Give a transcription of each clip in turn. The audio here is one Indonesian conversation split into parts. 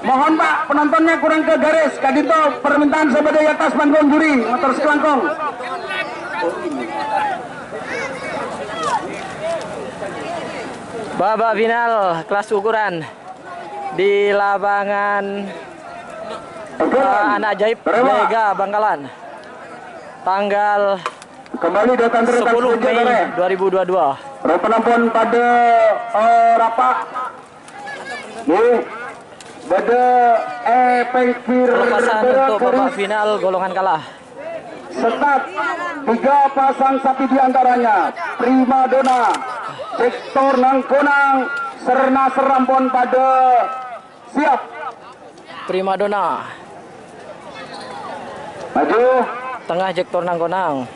Mohon Pak, penontonnya kurang ke garis. Kadito permintaan sebagai atas panggung juri motor selangkong. Babak final kelas ukuran di lapangan Anak Ajaib Mega Bangkalan. Tanggal Kembali datang 10 Mei 2022. Penonton pada rapak pada Pelepasan untuk babak final golongan kalah. Start 3 pasang sapi diantaranya Prima Donna, Sektor Nangkonang, Serna Serampon pada siap. Prima Donna Maju. tengah Jektor Nangkonang.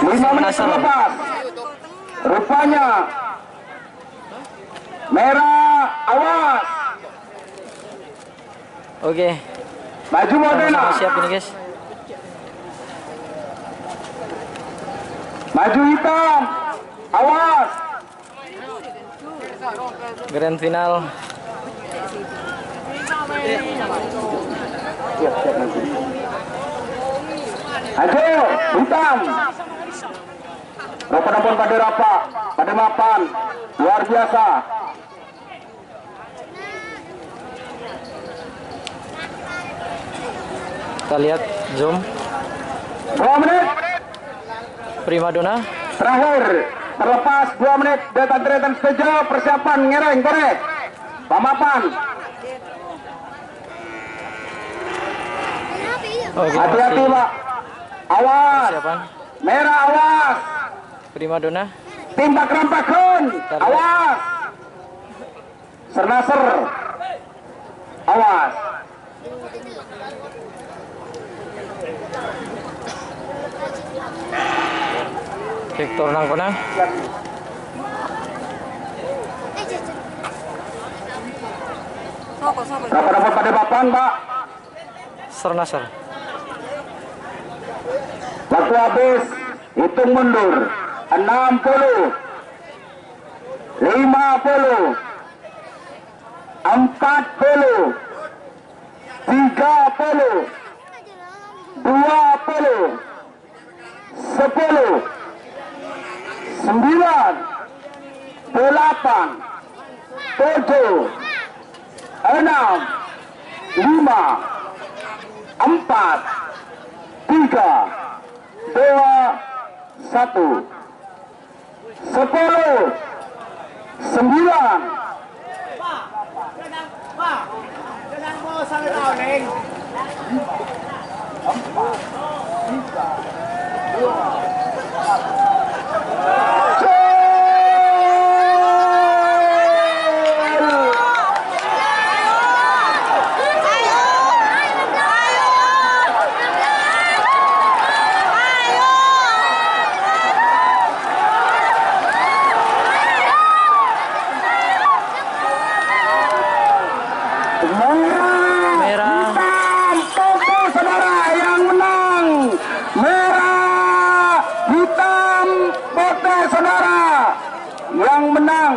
5 menit terlepas. Rupanya merah, awas. Oke. Maju Modena. Siap ini guys. Maju hitam, awas. Grand final. Maju hitam. Penonton pada rapak, pada mapan, luar biasa. Kita lihat zoom. 2 menit. Prima Donna. Terakhir, terlepas 2 menit deretan setuju persiapan ngereng korek. Pamapan. Oke, Hati-hati Pak. Awas. persiapan. Merah awas. Prima Donna. Timbak rampakan. Awas. Sernaser. Awas. Sektor Nangkonang. Berapa dapat pada papan Pak? Sernaser. Waktu habis, hitung mundur. 60, 50, 40, 30, 20, 10, 9, 8, 7, 6, 5, 4, 3, 2, 1. 10, 9. Merah. Hitam, foto saudara yang menang. Merah, hitam, foto saudara yang menang.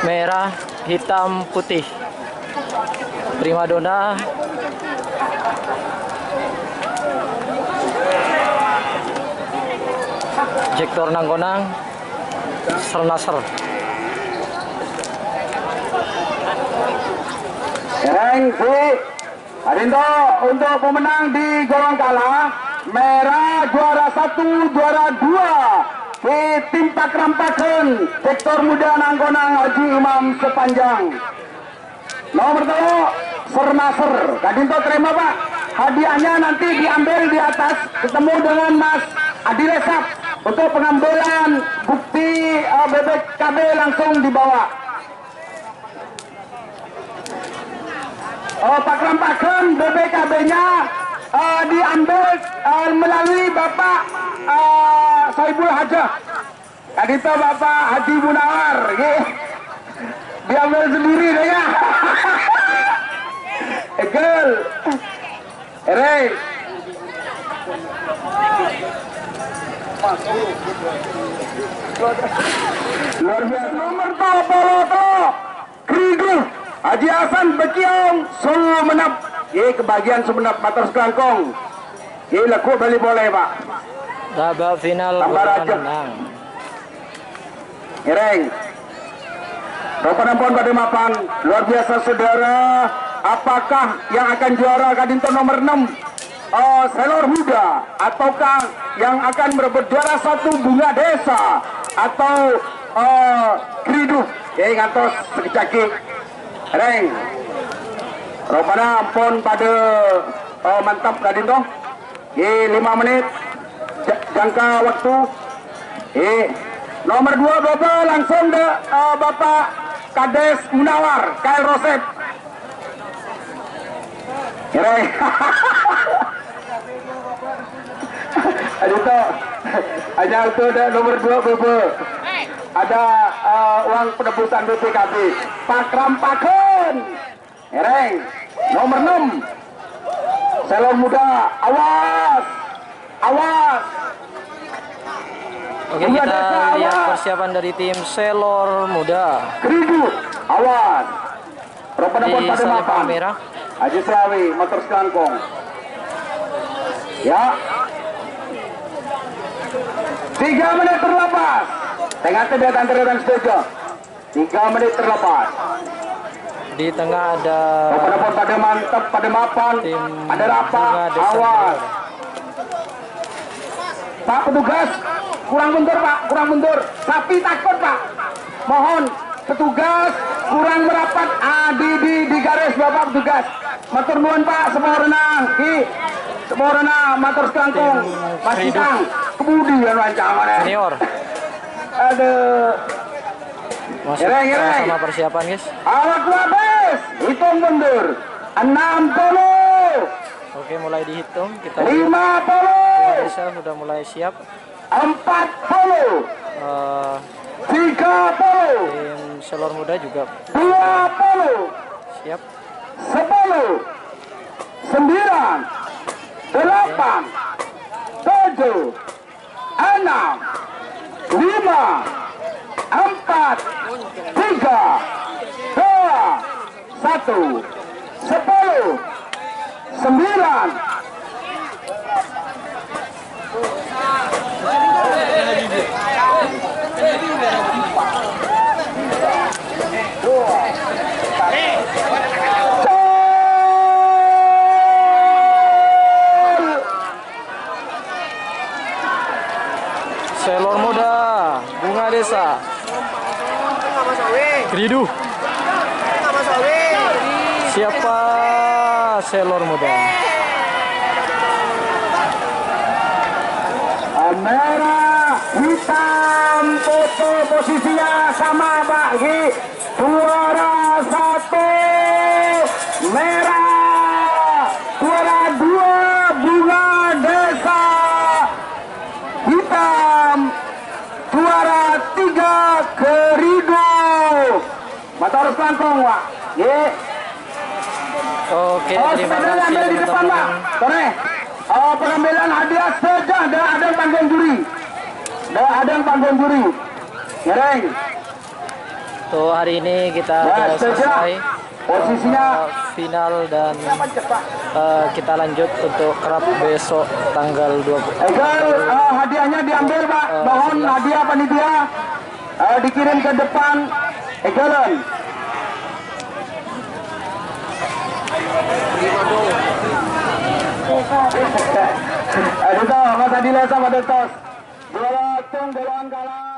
Merah, hitam, putih. Prima Donna. Jektor Nangkonang. Sernaser. Adindo untuk pemenang di golongan kalah, merah juara 1, juara 2 di Timpak Rampakan, Sektor Muda Nangkonang Haji Imam Sepanjang. Nomor 2 Sernaser. Adindo terima Pak, hadiahnya nanti diambil di atas, ketemu dengan Mas Adi Resap untuk pengambilan bukti BPKB langsung dibawa. Pak Rampakan BPKB-nya diambil melalui Bapak Sohibul Hajah. Tadi itu Bapak Haji Munawar, diambil sendiri deh ya. Egel. Ereng. Luar biasa. Nomor 20 Kridu Haji Hasan Bekiong Sumenep. Ye kebagian Sumenep Matur Selangkong. Ye laku balik boleh Pak. Babak final Tambah aja. menang. Ereng. Ropan pada mapan. Luar biasa saudara. Apakah yang akan juara Kadinto nomor 6? Selor Muda, ataukah yang akan merebut juara 1 Bunga Desa, atau Kridu ya ngantos sekecaki Reng Ropana pun pada mantap Kadinto 5 menit jangka waktu nomor 2 Bapak langsung de Bapak Kades Munawar Kail Rosep Reng Adito, hanya itu ada nomor 2 Bebe. Ada uang penebusan BPKB. Pak Rampaken. Ereng. Nomor 6. Selor Muda. Awas. Awas. Oke, kita lihat persiapan dari tim Selor Muda. Kridu. Awas. Ropan pada mapan. Merah. Haji Selawi, Motor Selangkong. Ya. 3 menit terlepas. Tengah tidak antara setuju. 3 menit terlepas. Di tengah ada pada mantap, pada mapan, ada rapat, awas. Pak petugas, kurang mundur Pak, kurang mundur. Sapi takut Pak. Mohon petugas kurang merapat. Di garis Bapak petugas. Matur nuwun Pak, semua renang. Semua renang, matur sekangkung. Mas Citang, kemudian rancangan senior. Aduh. Masuk sama persiapan guys. Awak habis, hitung mundur. 60. Oke, mulai dihitung. Kita 50. Desa sudah mulai siap. 40. 30. Tim Selor Muda juga 20. siap. 10. 9. 8. 7. 6. 5. 4. 3. 2. 1. 10. 9. Selor Muda, Bunga Desa. Kridu. Siapa Selor Muda? Merah, hitam, putih posisinya sama bagi juara 1 merah, juara 2 Bunga Desa, hitam, juara 3 Kridu. Motor Selangkong Pak. Oke, terima kasih di depan Pak. Sore. Pengambilan hadiah saja, ada panggung juri. Ada panggung juri. Ngereng. Tuh, hari ini kita sudah selesai posisinya final dan kita lanjut untuk kerap besok tanggal 20. Egal, hadiahnya diambil Pak. Mohon hadiah panitia dikirim ke depan. Egalan. Aduh, Mas Adila sama Detos. Dua tung, golongan kalah.